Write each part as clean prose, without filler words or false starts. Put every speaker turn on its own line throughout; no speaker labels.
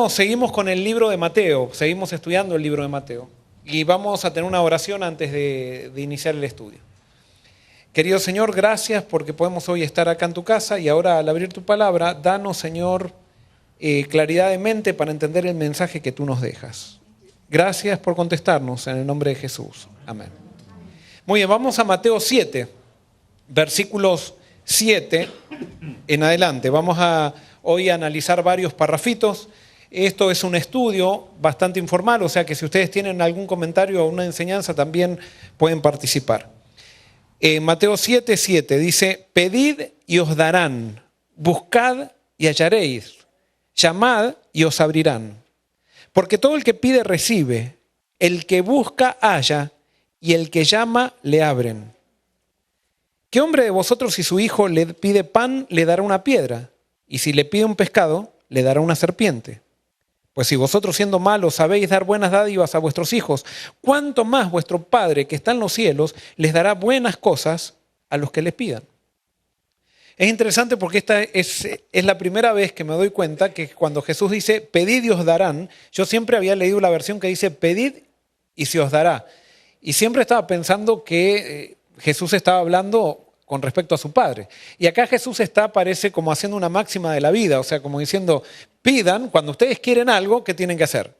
Seguimos con el libro de Mateo, seguimos estudiando el libro de Mateo y vamos a tener una oración antes de iniciar el estudio. Querido Señor, gracias porque podemos hoy estar acá en tu casa y ahora al abrir tu palabra, danos, Señor, claridad de mente para entender el mensaje que tú nos dejas. Gracias por contestarnos en el nombre de Jesús. Amén. Muy bien, vamos a Mateo 7, versículos 7 en adelante. Vamos a hoy a analizar varios parrafitos. Esto es un estudio bastante informal, o sea que si ustedes tienen algún comentario o una enseñanza también pueden participar. Mateo 7, 7 dice: pedid y os darán, buscad y hallaréis, llamad y os abrirán. Porque todo el que pide recibe, el que busca halla, y el que llama le abren. ¿Qué hombre de vosotros si su hijo le pide pan le dará una piedra? Y si le pide un pescado le dará una serpiente. Pues si vosotros siendo malos sabéis dar buenas dádivas a vuestros hijos, ¿cuánto más vuestro Padre que está en los cielos les dará buenas cosas a los que les pidan? Es interesante porque esta es la primera vez que me doy cuenta que cuando Jesús dice pedid y os darán, yo siempre había leído la versión que dice pedid y se os dará. Y siempre estaba pensando que Jesús estaba hablando con respecto a su Padre. Y acá Jesús parece como haciendo una máxima de la vida, o sea, como diciendo, pidan, cuando ustedes quieren algo, ¿qué tienen que hacer?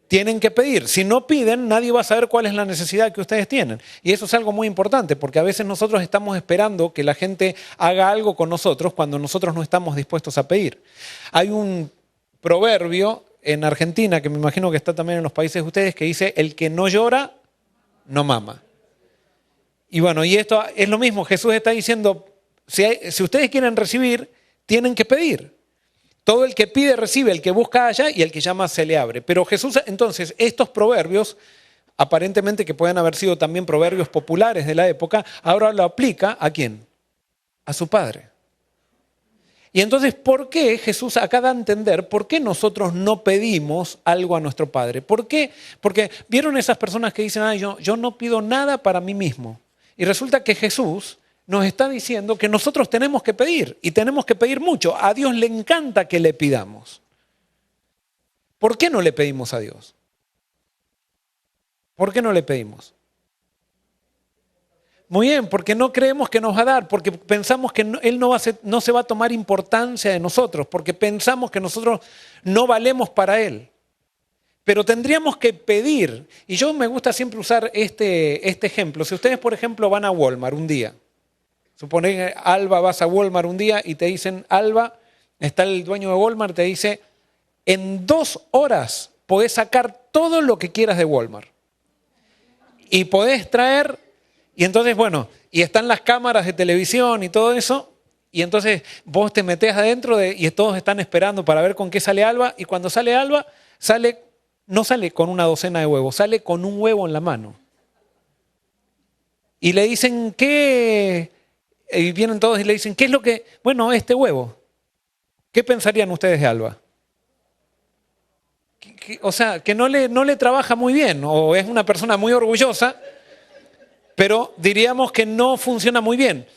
Tienen que pedir. Si no piden, nadie va a saber cuál es la necesidad que ustedes tienen. Y eso es algo muy importante, porque a veces nosotros estamos esperando que la gente haga algo con nosotros cuando nosotros no estamos dispuestos a pedir. Hay un proverbio en Argentina, que me imagino que está también en los países de ustedes, que dice, el que no llora, no mama. Y bueno, y esto es lo mismo, Jesús está diciendo, si ustedes quieren recibir, tienen que pedir. Todo el que pide recibe, el que busca halla y el que llama se le abre. Pero Jesús, entonces, estos proverbios, aparentemente que pueden haber sido también proverbios populares de la época, ahora lo aplica ¿a quién? A su Padre. Y entonces, ¿por qué Jesús acá da a entender por qué nosotros no pedimos algo a nuestro Padre? ¿Por qué? Porque vieron esas personas que dicen, yo no pido nada para mí mismo. Y resulta que Jesús nos está diciendo que nosotros tenemos que pedir y tenemos que pedir mucho. A Dios le encanta que le pidamos. ¿Por qué no le pedimos a Dios? ¿Por qué no le pedimos? Muy bien, porque no creemos que nos va a dar, porque pensamos que Él no se va a tomar importancia de nosotros, porque pensamos que nosotros no valemos para Él. Pero tendríamos que pedir, y yo me gusta siempre usar este ejemplo. Si ustedes, por ejemplo, van a Walmart un día, suponen que Alba vas a Walmart un día y te dicen, Alba, está el dueño de Walmart, te dice, en 2 horas podés sacar todo lo que quieras de Walmart. Y podés traer, y entonces, bueno, y están las cámaras de televisión y todo eso, y entonces vos te metés adentro y todos están esperando para ver con qué sale Alba, y cuando sale Alba, no sale con una docena de huevos, sale con un huevo en la mano. Y le dicen, ¿qué? Y vienen todos y le dicen, ¿qué es lo que? Bueno, este huevo. ¿Qué pensarían ustedes de Alba? O sea, que no le trabaja muy bien, o es una persona muy orgullosa, pero diríamos que no funciona muy bien.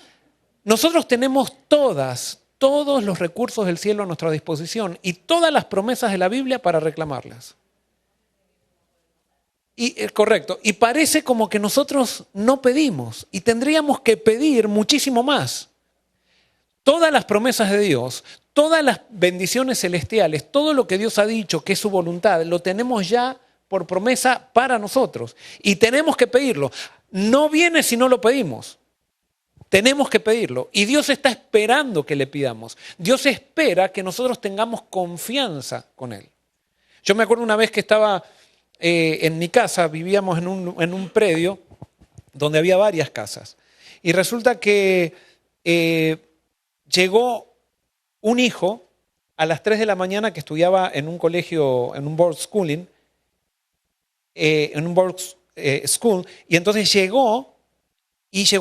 Nosotros tenemos todos los recursos del cielo a nuestra disposición y todas las promesas de la Biblia para reclamarlas. Correcto. Y parece como que nosotros no pedimos y tendríamos que pedir muchísimo más. Todas las promesas de Dios, todas las bendiciones celestiales, todo lo que Dios ha dicho que es su voluntad, lo tenemos ya por promesa para nosotros. Y tenemos que pedirlo. No viene si no lo pedimos. Tenemos que pedirlo. Y Dios está esperando que le pidamos. Dios espera que nosotros tengamos confianza con Él. Yo me acuerdo una vez que estaba en mi casa, vivíamos en un predio donde había varias casas. Y resulta que llegó un hijo a las 3 de la mañana que estudiaba en un colegio, en un board schooling, school, y entonces llegó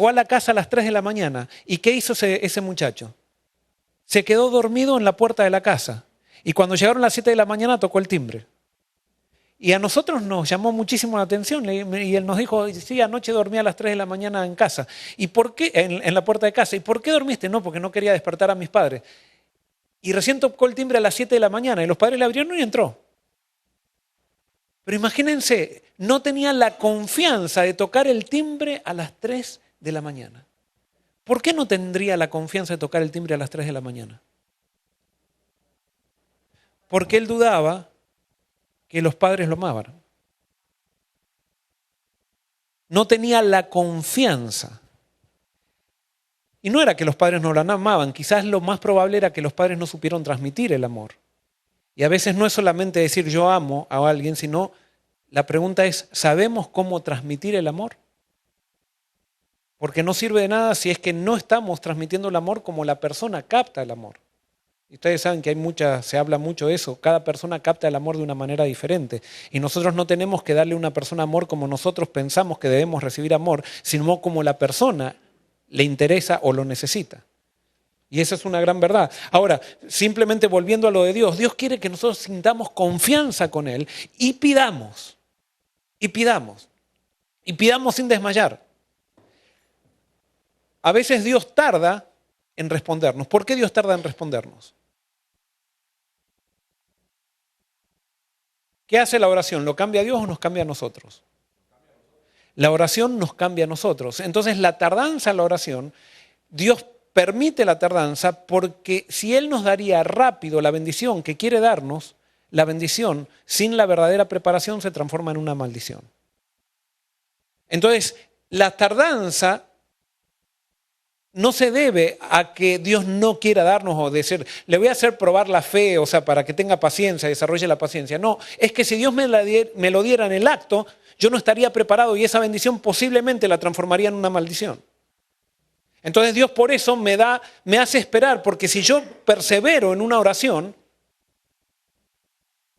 a la casa a las 3 de la mañana. ¿Y qué hizo ese muchacho? Se quedó dormido en la puerta de la casa. Y cuando llegaron a las 7 de la mañana tocó el timbre. Y a nosotros nos llamó muchísimo la atención y él nos dijo, sí, anoche dormí a las 3 de la mañana en casa. ¿Y por qué? En la puerta de casa. ¿Y por qué dormiste? No, porque no quería despertar a mis padres. y recién tocó el timbre a las 7 de la mañana y los padres le abrieron y entró. Pero imagínense, no tenía la confianza de tocar el timbre a las 3 de la mañana. ¿Por qué no tendría la confianza de tocar el timbre a las 3 de la mañana? Porque él dudaba que los padres lo amaban. No tenía la confianza. Y no era que los padres no lo amaban, quizás lo más probable era que los padres no supieron transmitir el amor. Y a veces no es solamente decir yo amo a alguien, sino la pregunta es, ¿sabemos cómo transmitir el amor? Porque no sirve de nada si es que no estamos transmitiendo el amor como la persona capta el amor. Y ustedes saben que se habla mucho de eso, cada persona capta el amor de una manera diferente. Y nosotros no tenemos que darle a una persona amor como nosotros pensamos que debemos recibir amor, sino como la persona le interesa o lo necesita. Y esa es una gran verdad. Ahora, simplemente volviendo a lo de Dios, Dios quiere que nosotros sintamos confianza con Él y pidamos, y pidamos, y pidamos sin desmayar. A veces Dios tarda en respondernos. ¿Por qué Dios tarda en respondernos? ¿Qué hace la oración? ¿Lo cambia a Dios o nos cambia a nosotros? La oración nos cambia a nosotros. Entonces la tardanza en la oración, Dios permite la tardanza porque si Él nos daría rápido la bendición que quiere darnos, la bendición sin la verdadera preparación se transforma en una maldición. Entonces la tardanza no se debe a que Dios no quiera darnos o decir, le voy a hacer probar la fe, o sea, para que tenga paciencia, desarrolle la paciencia. No, es que si Dios me lo diera en el acto, yo no estaría preparado y esa bendición posiblemente la transformaría en una maldición. Entonces Dios por eso me hace esperar, porque si yo persevero en una oración,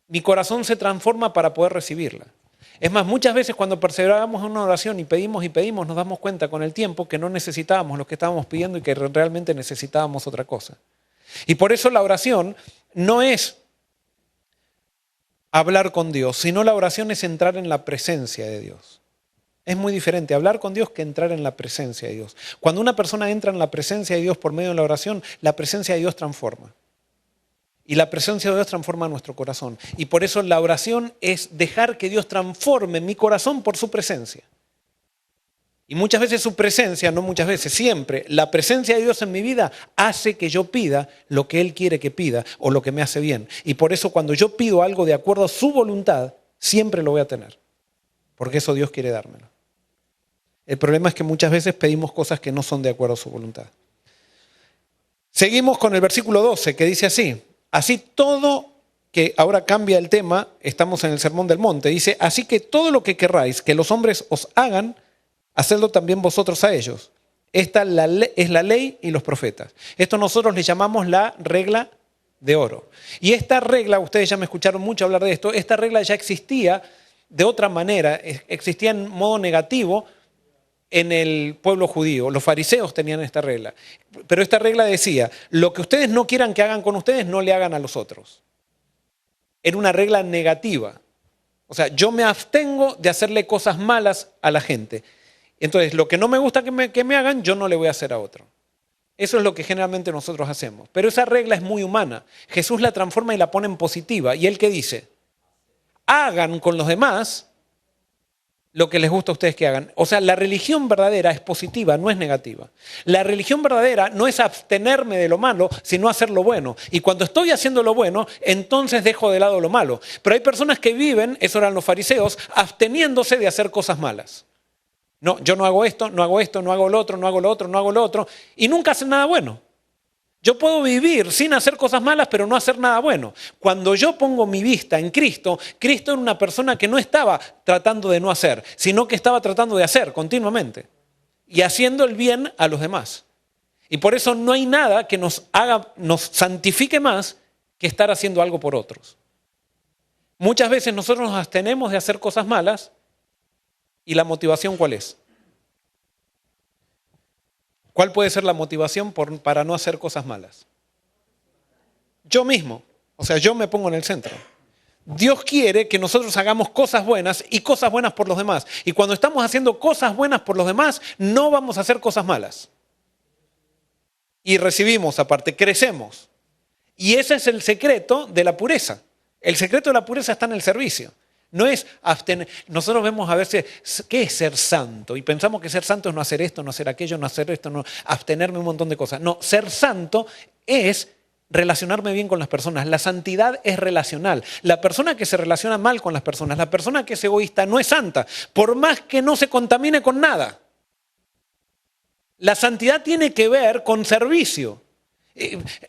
mi corazón se transforma para poder recibirla. Es más, muchas veces cuando perseveramos en una oración y pedimos, nos damos cuenta con el tiempo que no necesitábamos lo que estábamos pidiendo y que realmente necesitábamos otra cosa. Y por eso la oración no es hablar con Dios, sino la oración es entrar en la presencia de Dios. Es muy diferente hablar con Dios que entrar en la presencia de Dios. Cuando una persona entra en la presencia de Dios por medio de la oración, la presencia de Dios transforma. Y la presencia de Dios transforma nuestro corazón. Y por eso la oración es dejar que Dios transforme mi corazón por su presencia. Y muchas veces su presencia, no muchas veces, siempre, la presencia de Dios en mi vida hace que yo pida lo que Él quiere que pida o lo que me hace bien. Y por eso cuando yo pido algo de acuerdo a su voluntad, siempre lo voy a tener. Porque eso Dios quiere dármelo. El problema es que muchas veces pedimos cosas que no son de acuerdo a su voluntad. Seguimos con el versículo 12 que dice así. Así todo, que ahora cambia el tema, estamos en el Sermón del Monte, dice, así que todo lo que querráis que los hombres os hagan, hacedlo también vosotros a ellos. Esta es la ley y los profetas. Esto nosotros le llamamos la regla de oro. Y esta regla, ustedes ya me escucharon mucho hablar de esto, esta regla ya existía de otra manera, existía en modo negativo en el pueblo judío. Los fariseos tenían esta regla. Pero esta regla decía, lo que ustedes no quieran que hagan con ustedes, no le hagan a los otros. Era una regla negativa. O sea, yo me abstengo de hacerle cosas malas a la gente. Entonces, lo que no me gusta que me hagan, yo no le voy a hacer a otro. Eso es lo que generalmente nosotros hacemos. Pero esa regla es muy humana. Jesús la transforma y la pone en positiva. ¿Y él qué dice? Hagan con los demás lo que les gusta a ustedes que hagan. O sea, la religión verdadera es positiva, no es negativa. La religión verdadera no es abstenerme de lo malo, sino hacer lo bueno. Y cuando estoy haciendo lo bueno, entonces dejo de lado lo malo. Pero hay personas que viven, eso eran los fariseos, absteniéndose de hacer cosas malas. No, yo no hago esto, no hago esto, no hago lo otro, no hago lo otro, no hago lo otro. Y nunca hacen nada bueno. Yo puedo vivir sin hacer cosas malas, pero no hacer nada bueno. Cuando yo pongo mi vista en Cristo, Cristo era una persona que no estaba tratando de no hacer, sino que estaba tratando de hacer continuamente y haciendo el bien a los demás. Y por eso no hay nada que nos santifique más que estar haciendo algo por otros. Muchas veces nosotros nos abstenemos de hacer cosas malas y la motivación ¿cuál es? ¿Cuál puede ser la motivación para no hacer cosas malas? Yo mismo, o sea, yo me pongo en el centro. Dios quiere que nosotros hagamos cosas buenas y cosas buenas por los demás. Y cuando estamos haciendo cosas buenas por los demás, no vamos a hacer cosas malas. Y recibimos aparte, crecemos. Y ese es el secreto de la pureza. El secreto de la pureza está en el servicio. No es abstener. Nosotros vemos a veces, ¿qué es ser santo? Y pensamos que ser santo es no hacer esto, no hacer aquello, no hacer esto, no abstenerme un montón de cosas. No, ser santo es relacionarme bien con las personas. La santidad es relacional. La persona que se relaciona mal con las personas, la persona que es egoísta, no es santa, por más que no se contamine con nada. La santidad tiene que ver con servicio.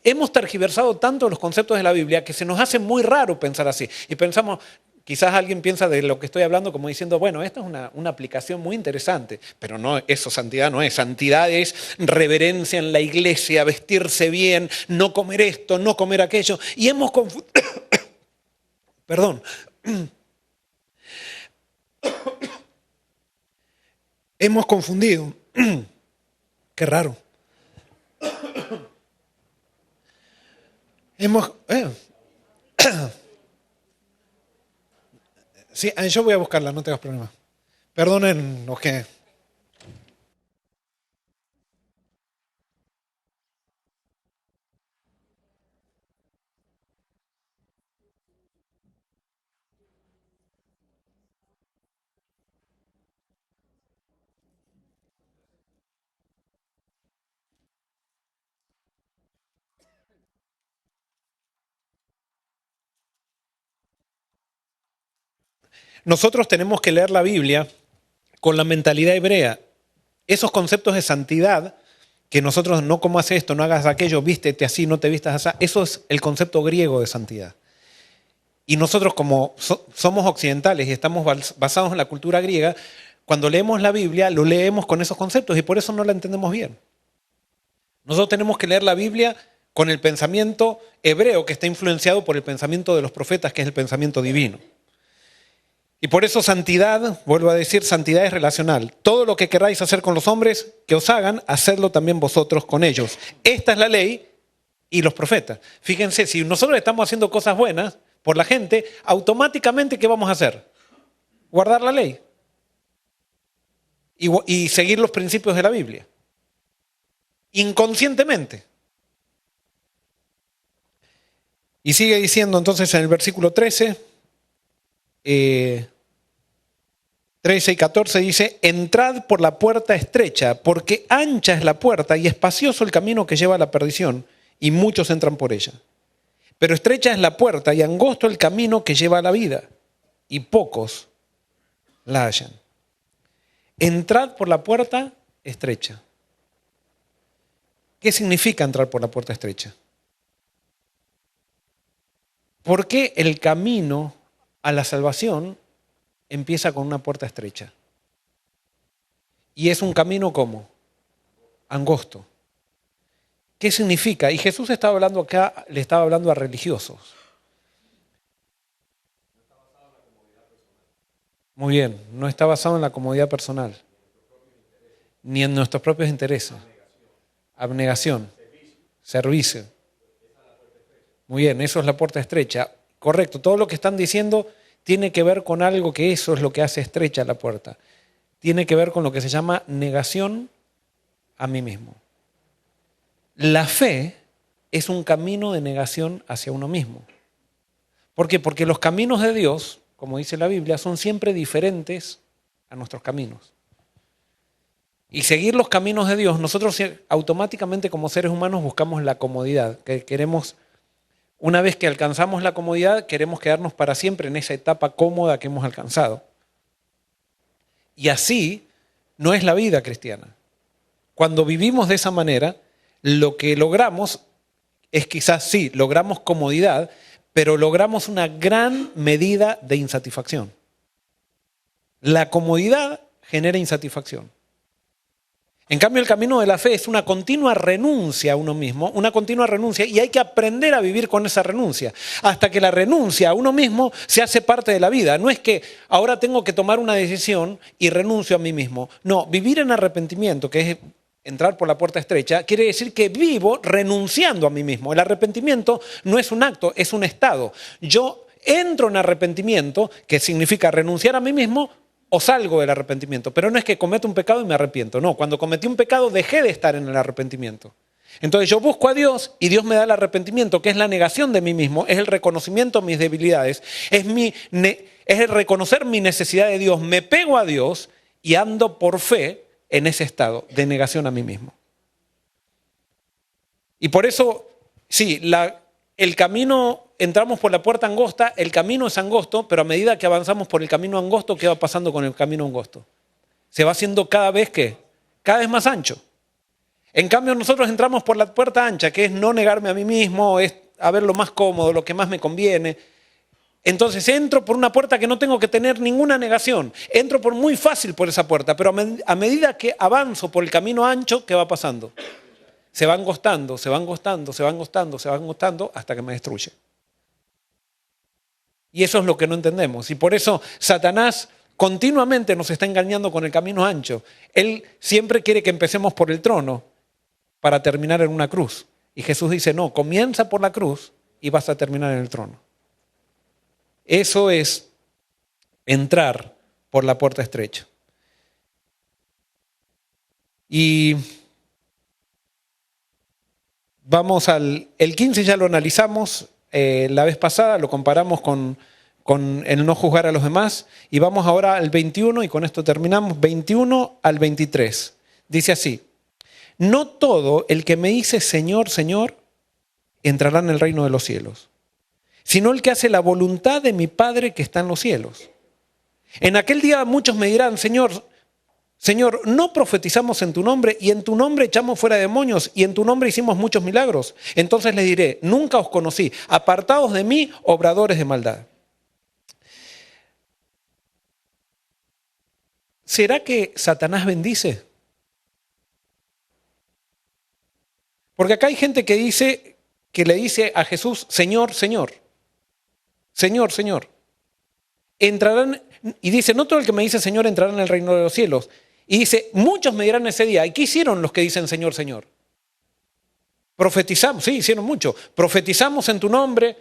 Hemos tergiversado tanto los conceptos de la Biblia que se nos hace muy raro pensar así. Y pensamos, quizás alguien piensa de lo que estoy hablando como diciendo, bueno, esta es una aplicación muy interesante, pero no, eso santidad no es. Santidad es reverencia en la iglesia, vestirse bien, no comer esto, no comer aquello. Y hemos confundido, perdón, hemos confundido, qué raro. Sí, yo voy a buscarla, no tengas problema. Perdonen los que... Nosotros tenemos que leer la Biblia con la mentalidad hebrea. Esos conceptos de santidad, que nosotros no como haces esto, no hagas aquello, vístete así, no te vistas así, eso es el concepto griego de santidad. Y nosotros como somos occidentales y estamos basados en la cultura griega, cuando leemos la Biblia lo leemos con esos conceptos y por eso no la entendemos bien. Nosotros tenemos que leer la Biblia con el pensamiento hebreo que está influenciado por el pensamiento de los profetas, que es el pensamiento divino. Y por eso santidad, vuelvo a decir, santidad es relacional. Todo lo que queráis hacer con los hombres, que os hagan, hacedlo también vosotros con ellos. Esta es la ley y los profetas. Fíjense, si nosotros estamos haciendo cosas buenas por la gente, automáticamente, ¿qué vamos a hacer? Guardar la ley. Y seguir los principios de la Biblia. Inconscientemente. Y sigue diciendo entonces en el versículo 13... 13 y 14 dice, entrad por la puerta estrecha, porque ancha es la puerta y espacioso el camino que lleva a la perdición, y muchos entran por ella. Pero estrecha es la puerta y angosto el camino que lleva a la vida, y pocos la hallan. Entrad por la puerta estrecha. ¿Qué significa entrar por la puerta estrecha? ¿Por qué el camino a la salvación empieza con una puerta estrecha? Y es un camino ¿cómo? Angosto. ¿Qué significa? Y Jesús estaba hablando acá, le estaba hablando a religiosos. Muy bien, no está basado en la comodidad personal, ni en nuestros propios intereses. Abnegación, servicio. Muy bien, eso es la puerta estrecha. Correcto, todo lo que están diciendo tiene que ver con algo que eso es lo que hace estrecha la puerta. Tiene que ver con lo que se llama negación a mí mismo. La fe es un camino de negación hacia uno mismo. ¿Por qué? Porque los caminos de Dios, como dice la Biblia, son siempre diferentes a nuestros caminos. Y seguir los caminos de Dios, nosotros automáticamente como seres humanos buscamos la comodidad, que queremos... Una vez que alcanzamos la comodidad, queremos quedarnos para siempre en esa etapa cómoda que hemos alcanzado. Y así no es la vida cristiana. Cuando vivimos de esa manera, lo que logramos es quizás sí, logramos comodidad, pero logramos una gran medida de insatisfacción. La comodidad genera insatisfacción. En cambio, el camino de la fe es una continua renuncia a uno mismo, una continua renuncia, y hay que aprender a vivir con esa renuncia, hasta que la renuncia a uno mismo se hace parte de la vida. No es que ahora tengo que tomar una decisión y renuncio a mí mismo. No, vivir en arrepentimiento, que es entrar por la puerta estrecha, quiere decir que vivo renunciando a mí mismo. El arrepentimiento no es un acto, es un estado. Yo entro en arrepentimiento, que significa renunciar a mí mismo, o salgo del arrepentimiento, pero no es que cometo un pecado y me arrepiento. No, cuando cometí un pecado dejé de estar en el arrepentimiento. Entonces yo busco a Dios y Dios me da el arrepentimiento, que es la negación de mí mismo, es el reconocimiento de mis debilidades, es el reconocer mi necesidad de Dios. Me pego a Dios y ando por fe en ese estado de negación a mí mismo. Y por eso, sí, el camino, entramos por la puerta angosta, el camino es angosto, pero a medida que avanzamos por el camino angosto, ¿qué va pasando con el camino angosto? Se va haciendo cada vez más ancho. En cambio, nosotros entramos por la puerta ancha, que es no negarme a mí mismo, es a ver lo más cómodo, lo que más me conviene. Entonces entro por una puerta que no tengo que tener ninguna negación. Entro por muy fácil por esa puerta, pero a medida que avanzo por el camino ancho, ¿qué va pasando? Se va angostando, se va angostando, se va angostando, se va angostando hasta que me destruye. Y eso es lo que no entendemos. Y por eso Satanás continuamente nos está engañando con el camino ancho. Él siempre quiere que empecemos por el trono para terminar en una cruz. Y Jesús dice, no, comienza por la cruz y vas a terminar en el trono. Eso es entrar por la puerta estrecha. Y vamos el 15 ya lo analizamos la vez pasada, lo comparamos con el no juzgar a los demás. Y vamos ahora al 21 y con esto terminamos, 21 al 23. Dice así, no todo el que me dice Señor, Señor, entrará en el reino de los cielos, sino el que hace la voluntad de mi Padre que está en los cielos. En aquel día muchos me dirán, Señor, Señor, ¿no profetizamos en tu nombre y en tu nombre echamos fuera demonios y en tu nombre hicimos muchos milagros? Entonces les diré, nunca os conocí, apartados de mí, obradores de maldad. ¿Será que Satanás bendice? Porque acá hay gente que le dice a Jesús, Señor, Señor, Señor, Señor. Entrarán, y dice, no todo el que me dice Señor entrará en el reino de los cielos. Y dice, muchos me dirán ese día, ¿y qué hicieron los que dicen Señor, Señor? Profetizamos, sí, hicieron mucho. Profetizamos en tu nombre.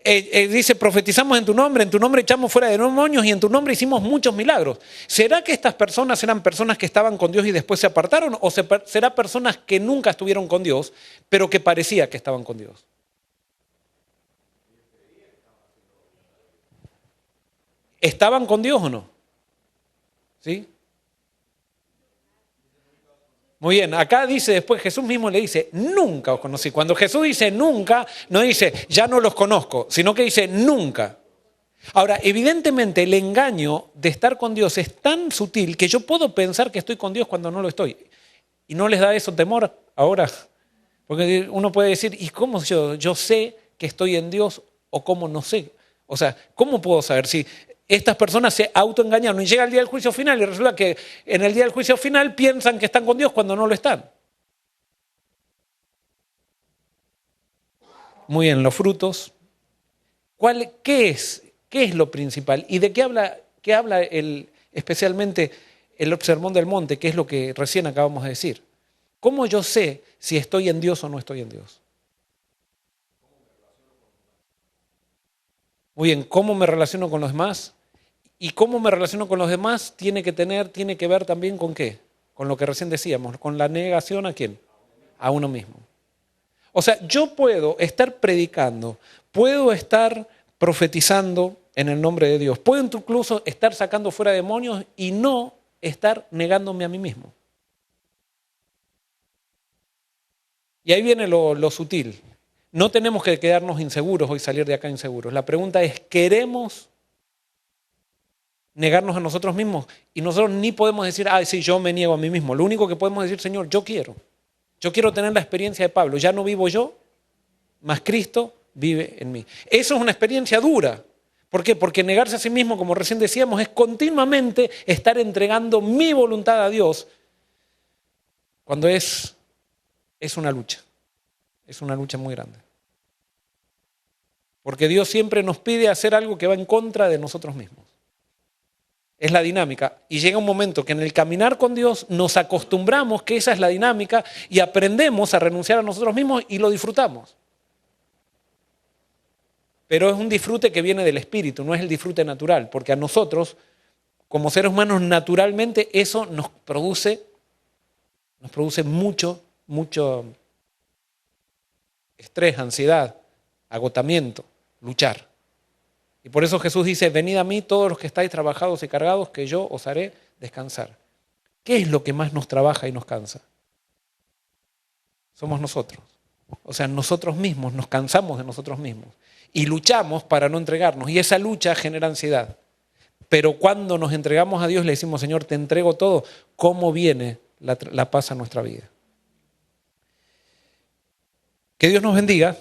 Dice, profetizamos en tu nombre echamos fuera de demonios y en tu nombre hicimos muchos milagros. ¿Será que estas personas eran personas que estaban con Dios y después se apartaron? ¿O será personas que nunca estuvieron con Dios, pero que parecía que estaban con Dios? ¿Estaban con Dios o no? ¿Sí? Muy bien, acá dice después, Jesús mismo le dice, nunca os conocí. Cuando Jesús dice nunca, no dice, ya no los conozco, sino que dice nunca. Ahora, evidentemente el engaño de estar con Dios es tan sutil que yo puedo pensar que estoy con Dios cuando no lo estoy. ¿Y no les da eso temor ahora? Porque uno puede decir, ¿y cómo yo sé que estoy en Dios o cómo no sé? O sea, ¿cómo puedo saber si estas personas se autoengañaron y llega el día del juicio final y resulta que en el día del juicio final piensan que están con Dios cuando no lo están? Muy bien, los frutos. ¿Qué es lo principal? ¿Y de qué habla especialmente el sermón del monte, que es lo que recién acabamos de decir? ¿Cómo yo sé si estoy en Dios o no estoy en Dios? Muy bien, ¿cómo me relaciono con los demás? Y cómo me relaciono con los demás tiene que ver también con qué, con lo que recién decíamos, con la negación ¿a quién? A uno mismo. O sea, yo puedo estar predicando, puedo estar profetizando en el nombre de Dios, puedo incluso estar sacando fuera demonios y no estar negándome a mí mismo. Y ahí viene lo sutil. No tenemos que quedarnos inseguros hoy, salir de acá inseguros. La pregunta es, ¿queremos negarnos a nosotros mismos? Y nosotros ni podemos decir, sí, yo me niego a mí mismo. Lo único que podemos decir, Señor, yo quiero tener la experiencia de Pablo. Ya no vivo yo, mas Cristo vive en mí. Eso es una experiencia dura. ¿Por qué? Porque negarse a sí mismo, como recién decíamos, es continuamente estar entregando mi voluntad a Dios cuando es una lucha. Es una lucha muy grande. Porque Dios siempre nos pide hacer algo que va en contra de nosotros mismos. Es la dinámica. Y llega un momento que en el caminar con Dios nos acostumbramos que esa es la dinámica y aprendemos a renunciar a nosotros mismos y lo disfrutamos. Pero es un disfrute que viene del Espíritu, no es el disfrute natural, porque a nosotros, como seres humanos, naturalmente eso nos produce mucho estrés, ansiedad, agotamiento, luchar. Y por eso Jesús dice, venid a mí todos los que estáis trabajados y cargados, que yo os haré descansar. ¿Qué es lo que más nos trabaja y nos cansa? Somos nosotros. O sea, nosotros mismos, nos cansamos de nosotros mismos. Y luchamos para no entregarnos. Y esa lucha genera ansiedad. Pero cuando nos entregamos a Dios, le decimos, Señor, te entrego todo, ¿cómo viene la paz a nuestra vida? Que Dios nos bendiga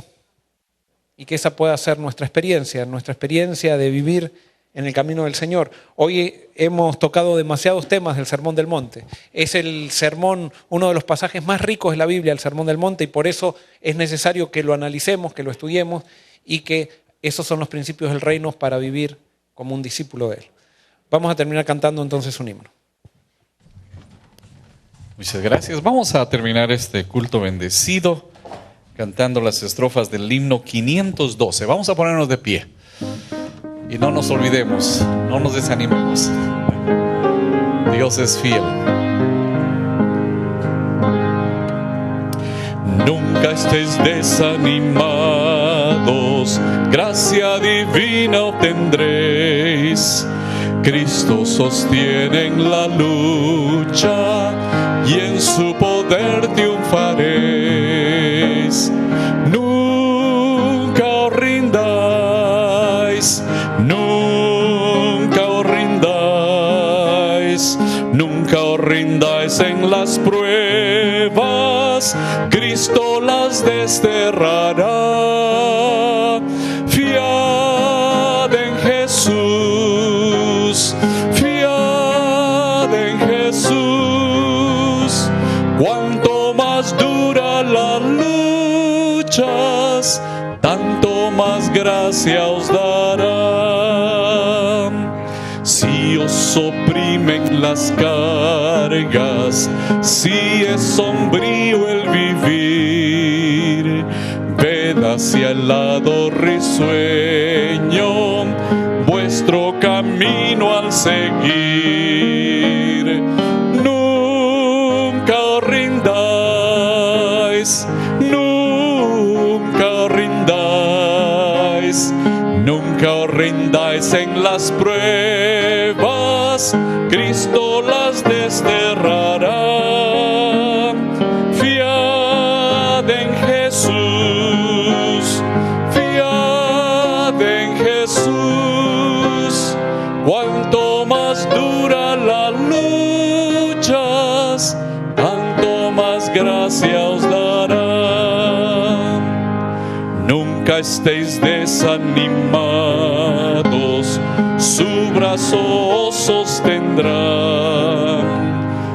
y que esa pueda ser nuestra experiencia de vivir en el camino del Señor. Hoy hemos tocado demasiados temas del Sermón del Monte. Es el sermón, uno de los pasajes más ricos de la Biblia, el Sermón del Monte, y por eso es necesario que lo analicemos, que lo estudiemos y que esos son los principios del reino para vivir como un discípulo de Él. Vamos a terminar cantando entonces un himno.
Muchas gracias. Vamos a terminar este culto bendecido cantando las estrofas del himno 512. Vamos a ponernos de pie. Y no nos olvidemos, no nos desanimemos. Dios es fiel. Nunca estéis desanimados, gracia divina obtendréis. Cristo sostiene en la lucha y en su poder triunfaréis. Nunca os rindáis, nunca os rindáis, nunca os rindáis en las pruebas. Cristo las desterrará. Fiad en Jesús, fiad en Jesús. Cuanto más dura las luchas, tanto más gracia os dará. Si os oprimen las cargas, si es sombrío el vivir, ved hacia el lado risueño vuestro camino al seguir. Nunca os rindáis, nunca os rindáis, nunca os rindáis en las pruebas. Cristo las desterrará. Fiad en Jesús, fiad en Jesús. Cuanto más dura las luchas, tanto más gracia os dará. Nunca estéis desanimados, su brazo os sostendrá.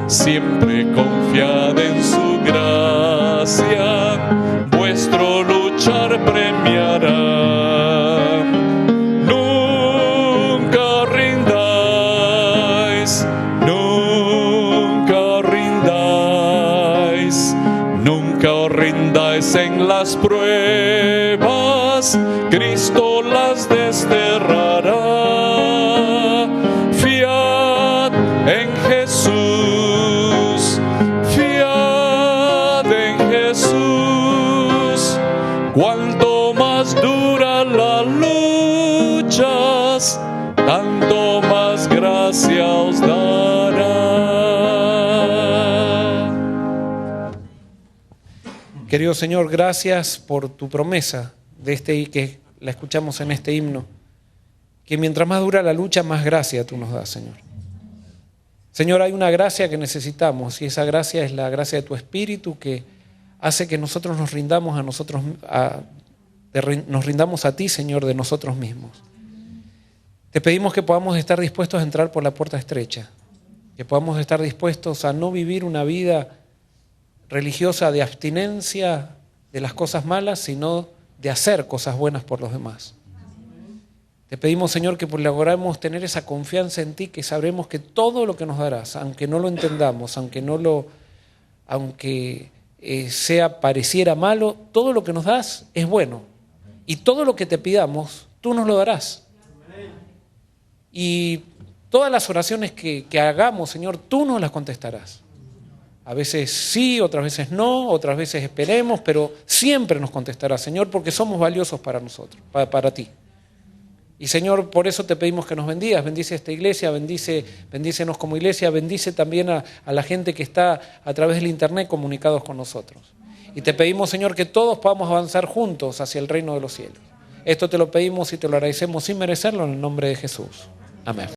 Siempre confiad en su gracia, vuestro luchar premiará. Nunca os rindáis, nunca os rindáis, nunca os rindáis en las pruebas. Cristo las desterrará. Fiad en Jesús, fiad en Jesús. Cuanto más duran las luchas, tanto más gracia os dará.
Querido Señor, gracias por tu promesa que la escuchamos en este himno, que mientras más dura la lucha, más gracia tú nos das, Señor. Señor, hay una gracia que necesitamos y esa gracia es la gracia de tu Espíritu que hace que nosotros nos rindamos nos rindamos a ti, Señor, de nosotros mismos. Te pedimos que podamos estar dispuestos a entrar por la puerta estrecha, que podamos estar dispuestos a no vivir una vida religiosa de abstinencia de las cosas malas, sino de hacer cosas buenas por los demás. Te pedimos, Señor, que logremos tener esa confianza en ti, que sabremos que todo lo que nos darás, aunque no lo entendamos, aunque pareciera malo, todo lo que nos das es bueno. Y todo lo que te pidamos, tú nos lo darás. Y todas las oraciones que hagamos, Señor, tú nos las contestarás. A veces sí, otras veces no, otras veces esperemos, pero siempre nos contestará, Señor, porque somos valiosos para nosotros, para ti. Y Señor, por eso te pedimos que nos bendigas, bendice esta iglesia, bendícenos como iglesia, bendice también a la gente que está a través del internet comunicados con nosotros. Y te pedimos, Señor, que todos podamos avanzar juntos hacia el reino de los cielos. Esto te lo pedimos y te lo agradecemos sin merecerlo en el nombre de Jesús. Amén.